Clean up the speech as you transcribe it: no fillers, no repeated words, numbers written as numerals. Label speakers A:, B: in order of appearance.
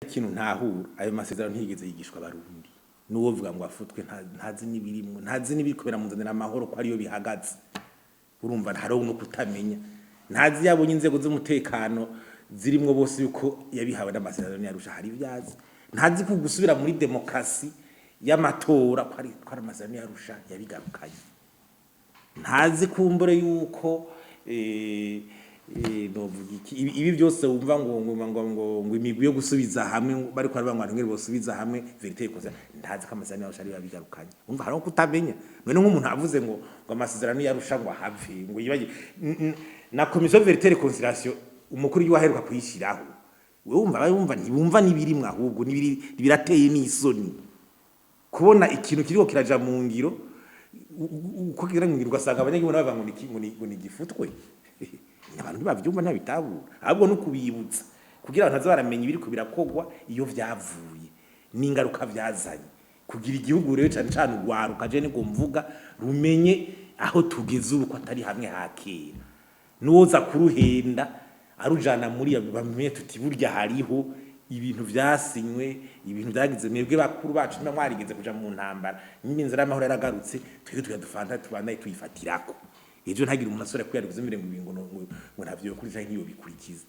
A: ikintu ntahura ayo masezerano ntiyigeze yigishwa abarundi nuwo vuga ngo afutwe ntazi nibirimwe ntazi nibikobera munzanira amahoro ko ariyo bihagaze urumva haro no kutamenya ntazi yabonye inzego z'umutekano zirimwo bose yuko yabihawe n'amasezerano yarusha hari byazi ntazi ko gusubira muri demokrasi y'amatora ko ari amasezerano yarusha yabigarukanye ntazi kumbure yuko ibi byose wumva ngo imigwi yo gusubiza hamwe bari kwa abantu ngere bosubiza hamwe verite koza ntazi ko amasezerano yarusha ari yabigarukanye umva haro kutamenya none nk'umuntu avuze ngo amasezerano yarusha ngo have ngo yibaje na commission verite reconciliation umukuru y'uwaheruka kuyishiraho wumva ntibumva nibirimwe ahubwo nibirateye n'isoni kubona ikintu kiriko kiraja mu ngiro uko kigira mu ngiro ugasanga abanyagihugu bava ngo ni gifutwe abantu bavyumva ntabitabura ahubwo no kubibutsa kugira abantu bazaramenya ibiri ko birakogwa iyo vyavuye n'ingaruka vyazanye kugira igihugu rero cyane ugwaruka je ni mvuga rumenye aho tugeze ubu ko atari hamwe hakera nuwoza kuruhenda arujana muri bamenye tuti burya hariho ibintu vyasinywe ibintu byagize mwebwe bakuru bacu nimwe mwarigeze kuja mu ntambara n'inzira y'amahoro yaragarutse twige tuyadufanta tubana tuyifatirako ejo ntagira umuntu asore kwiyariguze mbere ngo ntavyo kuri cyangwa niyo bikurikiza